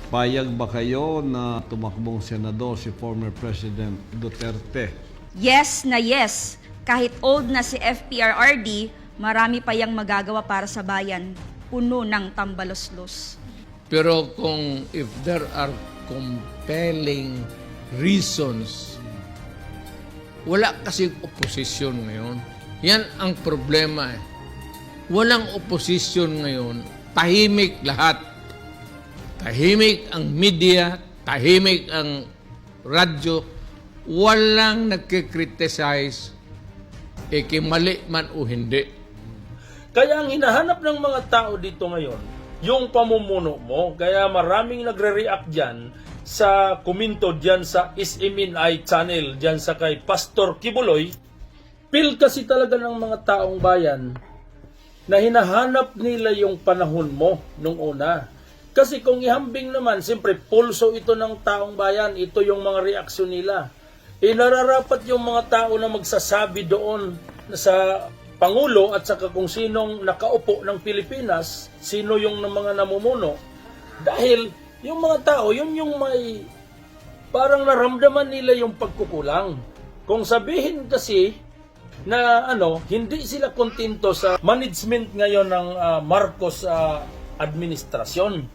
Payag ba kayo na tumakbong senador si former President Duterte? Yes na yes. Kahit old na si FPRRD, marami pa yang magagawa para sa bayan. Puno ng tambaloslos. Pero kung if there are compelling reasons, wala kasi oposisyon ngayon. Yan ang problema. Walang oposisyon ngayon. Tahimik lahat. Tahimik ang media, tahimik ang radyo. Walang nagkikriticize, mali man o hindi. Kaya ang hinahanap ng mga tao dito ngayon, yung pamumuno mo. Kaya maraming nagre-react dyan sa komento dyan sa SMNI channel, dyan sa kay Pastor Kibuloy. Feel kasi talaga ng mga taong bayan na hinahanap nila yung panahon mo nung una. Kasi kung ihambing naman, siyempre pulso ito ng taong bayan, ito yung mga reaksyon nila. Nararapat yung mga tao na magsasabi doon sa Pangulo at saka kung sinong nakaupo ng Pilipinas, sino yung mga namumuno. Dahil yung mga tao, yun yung may parang naramdaman nila yung pagkukulang. Kung sabihin kasi na hindi sila kontento sa management ngayon ng Marcos administrasyon.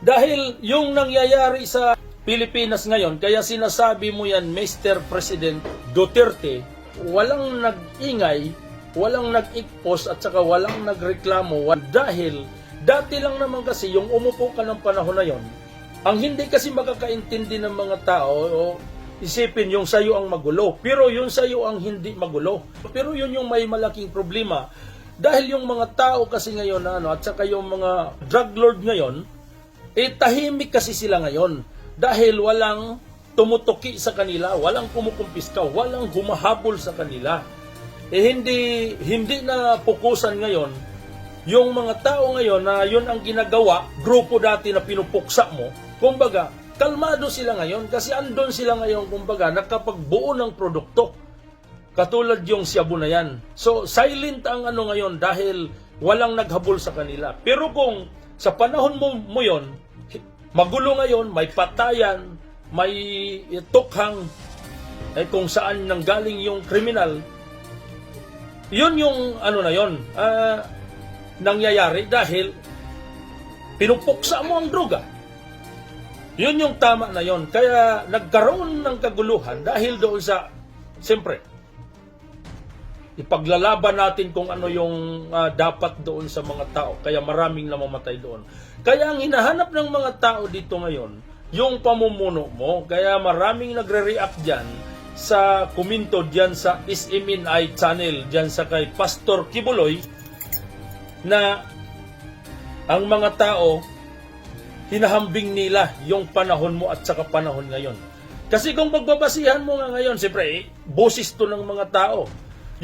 Dahil yung nangyayari sa Pilipinas ngayon, kaya sinasabi mo yan, Mr. President Duterte, walang nag-ingay, walang nag-ikpos at saka walang nagreklamo dahil dati lang naman kasi yung umupo ka ng panahon na yon, ang hindi kasi makakaintindi ng mga tao o isipin yung sayo ang magulo, pero yung sayo ang hindi magulo. Pero yun yung may malaking problema dahil yung mga tao kasi ngayon at saka yung mga drug lord ngayon, tahimik kasi sila ngayon dahil walang tumutuki sa kanila, walang kumukumpiska, walang humahabol sa kanila. Hindi na pukusan ngayon yung mga tao ngayon na yun ang ginagawa, grupo dati na pinupuksa mo, kumbaga, kalmado sila ngayon kasi andon sila ngayon, kumbaga, nakapagbuo ng produkto. Katulad yung Cebu na yan. So, silent ang ngayon dahil walang naghabol sa kanila. Pero kung sa panahon mo yon, magulo ngayon, may patayan, may tukhang, kung saan nanggaling yung kriminal, yun yung nangyayari dahil pinupuksa mo ang droga. Yun yung tama na yun. Kaya nagkaroon ng kaguluhan dahil doon sa, siyempre, ipaglalaban natin kung ano yung dapat doon sa mga tao. Kaya maraming namamatay doon. Kaya ang hinahanap ng mga tao dito ngayon, yung pamumuno mo. Kaya maraming nagre-react dyan sa komento dyan sa SMNI channel, dyan sa kay Pastor Kibuloy, na ang mga tao, hinahambing nila yung panahon mo at saka panahon ngayon. Kasi kung pagbabasihan mo nga ngayon, siyempre, boses to ng mga tao.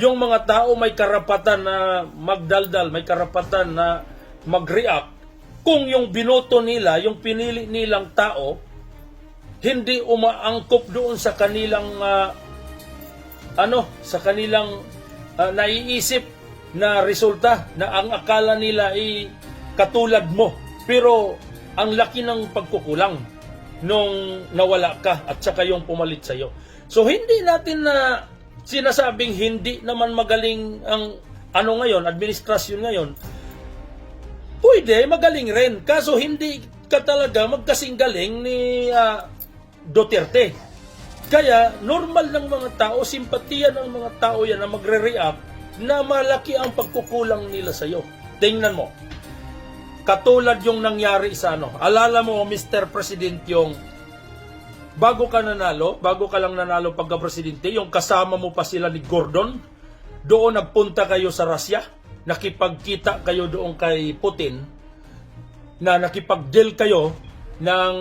Yung mga tao may karapatan na magdaldal, may karapatan na mag-react kung yung binoto nila, yung pinili nilang tao, hindi umaangkop doon sa kanilang naiisip na resulta na ang akala nila ay katulad mo. Pero ang laki ng pagkukulang nung nawala ka at saka yung pumalit sa'yo. So hindi natin na sinasabing hindi naman magaling ang ngayon, administrasyon ngayon. Pwede, magaling rin. Kaso hindi ka talaga magkasing galing ni Duterte. Kaya normal ng mga tao, simpatiya ng mga tao yan na magre-react na malaki ang pagkukulang nila sa'yo. Tingnan mo. Katulad yung nangyari sa alala mo, Mr. President, yung bago ka lang nanalo pagka-presidente, yung kasama mo pa sila ni Gordon, doon nagpunta kayo sa Russia, nakipagkita kayo doon kay Putin, na nakipag-deal kayo ng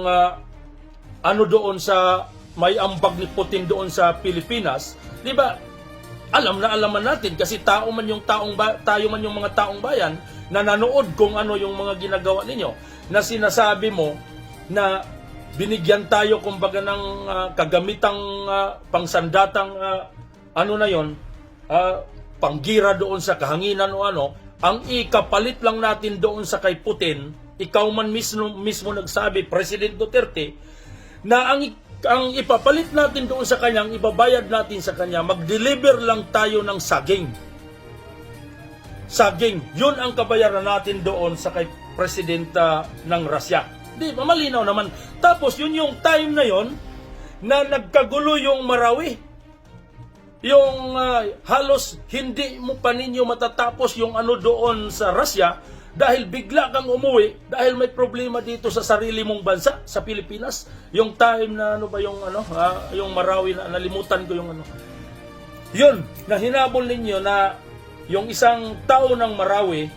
doon sa may ambag ni Putin doon sa Pilipinas. Di ba? Alam natin kasi tayo man yung mga taong bayan na nanood kung ano yung mga ginagawa ninyo, na sinasabi mo na binigyan tayo kumbaga ng kagamitang pangsandatang panggira doon sa kahanginan o ang ikapalit lang natin doon sa kay Putin ikaw man mismo nagsabi, President Duterte, na ang ipapalit natin doon sa kanya, ang ibabayad natin sa kanya, mag-deliver lang tayo ng saging. Saging, yun ang kabayaran natin doon sa kay Presidenta ng Russia. Di ba, malinaw naman. Tapos yun yung time na yon na nagkagulo yung Marawi. Yung halos hindi mo pa ninyo matatapos yung ano doon sa Russia dahil bigla kang umuwi dahil may problema dito sa sarili mong bansa, sa Pilipinas. Yung time na ano ba yung yung Marawi, na nalimutan ko yung ano. Yun, na hinabol ninyo na yung isang tao ng Marawi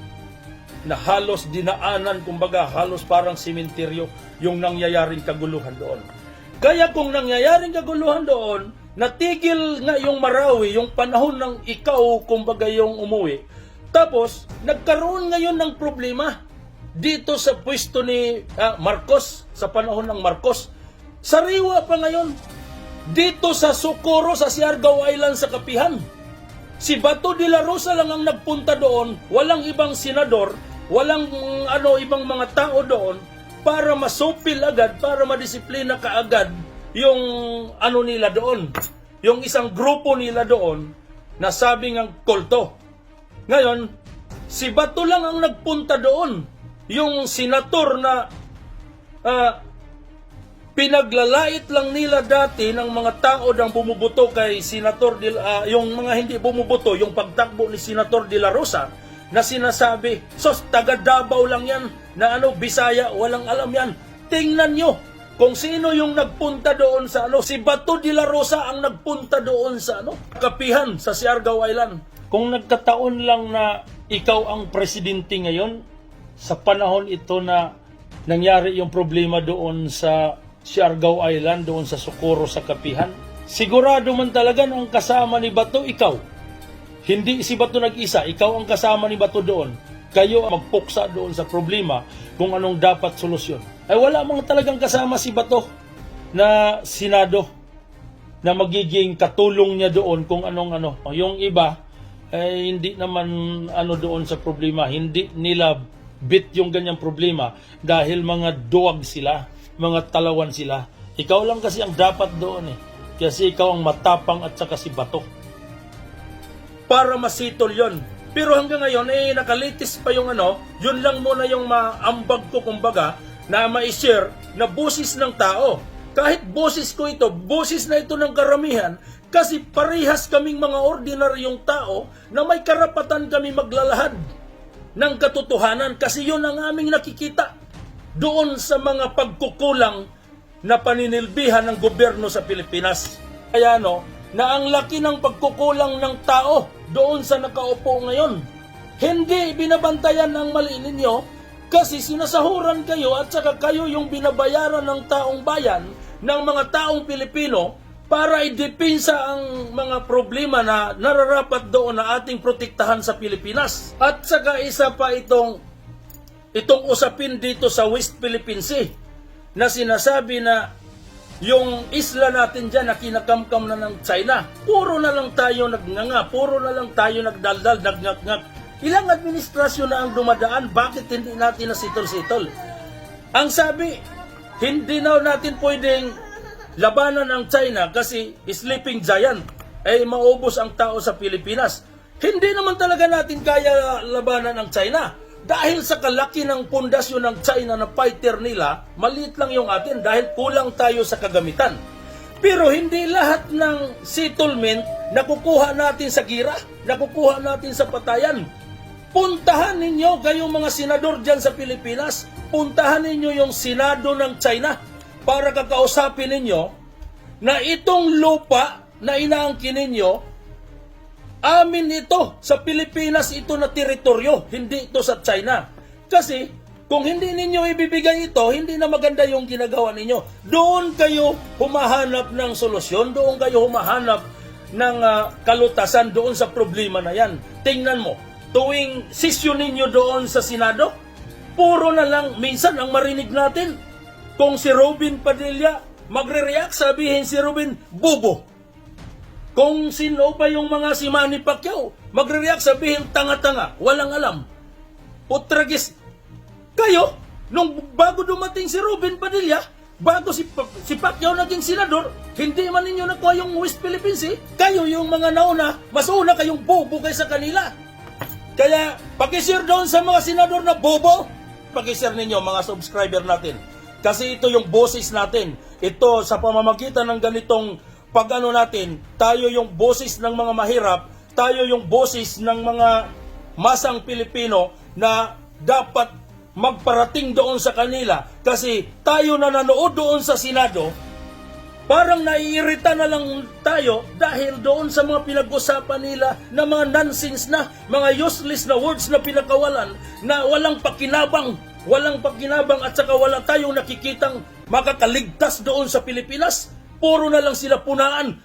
na halos dinaanan, kumbaga halos parang sementeryo yung nangyayaring kaguluhan doon. Kaya kung nangyayaring kaguluhan doon, natigil nga yung Marawi, yung panahon ng ikaw, kumbaga yung umuwi. Tapos, nagkaroon ngayon ng problema dito sa pwesto ni Marcos, sa panahon ng Marcos. Sariwa pa ngayon, dito sa Socorro, sa Siargao Island, sa Kapihan. Si Bato de la Rosa lang ang nagpunta doon, walang ibang senador, walang ibang mga tao doon, para masupil agad, para madisiplina kaagad yung nila doon. Yung isang grupo nila doon, na sabi ng kulto. Ngayon, si Bato lang ang nagpunta doon. Yung senator na pinaglalait lang nila dati ng mga tao ng bumubuto kay Senator yung mga hindi bumubuto, yung pagtakbo ni Senator De La Rosa, na sinasabi, sos, taga Davao lang yan, na Bisaya, walang alam yan. Tingnan nyo kung sino yung nagpunta doon sa si Bato de la Rosa ang nagpunta doon sa Kapihan, sa Siargao Island. Kung nagkataon lang na ikaw ang presidente ngayon, sa panahon ito na nangyari yung problema doon sa Siargao Island, doon sa Socorro, sa Kapihan, sigurado man talaga ang kasama ni Bato, ikaw. Hindi si Bato nag-isa, ikaw ang kasama ni Bato doon. Kayo ang magpuksa doon sa problema kung anong dapat solusyon. Ay wala mang talagang kasama si Bato na Senado na magiging katulong niya doon kung anong. Yung iba ay hindi naman doon sa problema. Hindi nila bit yung ganyang problema dahil mga duwag sila, mga talawan sila. Ikaw lang kasi ang dapat doon kasi ikaw ang matapang at saka si Bato. Para masitol yon. Pero hanggang ngayon, nakalitis pa yung yun lang muna yung maambag ko, kumbaga, na ma-share na boses ng tao. Kahit boses ko ito, boses na ito ng karamihan, kasi parehas kaming mga ordinaryong tao na may karapatan kami maglalahad ng katotohanan, kasi yun ang aming nakikita doon sa mga pagkukulang na paninilbihan ng gobyerno sa Pilipinas. Kaya na ang laki ng pagkukulang ng tao doon sa nakaupo ngayon. Hindi binabantayan ng mali ninyo kasi sinasahuran kayo at saka kayo yung binabayaran ng taong bayan, ng mga taong Pilipino para idepensa ang mga problema na nararapat doon na ating protektahan sa Pilipinas. At saka isa pa itong usapin dito sa West Philippine Sea na sinasabi na yung isla natin dyan na kinakamkam na ng China, puro na lang tayo nagnganga, puro na lang tayo nagdaldal, nagngak-ngak. Ilang administrasyon na ang dumadaan, bakit hindi natin nasitol-sitol? Ang sabi, hindi na natin pwedeng labanan ang China kasi sleeping giant ay maubos ang tao sa Pilipinas. Hindi naman talaga natin kaya labanan ang China. Dahil sa kalaki ng pundasyon ng China na fighter nila, maliit lang yung atin dahil kulang tayo sa kagamitan. Pero hindi lahat ng settlement nakukuha natin sa gira, nakukuha natin sa patayan. Puntahan ninyo kayong mga senador dyan sa Pilipinas, puntahan ninyo yung Senado ng China para kakausapin ninyo na itong lupa na inaangkin ninyo, amin ito, sa Pilipinas ito na teritoryo, hindi ito sa China. Kasi kung hindi ninyo ibibigay ito, hindi na maganda yung ginagawa ninyo. Doon kayo humahanap ng solusyon, doon kayo humahanap ng kalutasan doon sa problema na yan. Tingnan mo, tuwing sesyon ninyo doon sa Senado, puro na lang, minsan ang marinig natin, kung si Robin Padilla magre-react, sabihin si Robin, bobo. Kung sino pa yung mga si Manny Pacquiao, magre-react, sabihin tanga-tanga, walang alam. Putragis, kayo, Nung bago dumating si Ruben Padilla, bago si Pacquiao naging senador, hindi man ninyo nakuha yung West Philippines eh. Kayo yung mga nauna, mas una kayong bobo kaysa kanila. Kaya, pakishare doon sa mga senador na bobo, pakishare ninyo mga subscriber natin. Kasi ito yung boses natin. Ito sa pamamagitan ng ganitong pag-ano natin, tayo yung boses ng mga mahirap, tayo yung boses ng mga masang Pilipino na dapat magparating doon sa kanila. Kasi tayo na nanood doon sa Senado, parang naiirita na lang tayo dahil doon sa mga pinag-usapan nila na mga nonsense na, mga useless na words na pinakawalan, na walang pakinabang at saka wala tayong nakikitang makakaligtas doon sa Pilipinas. Puro na lang sila punaan.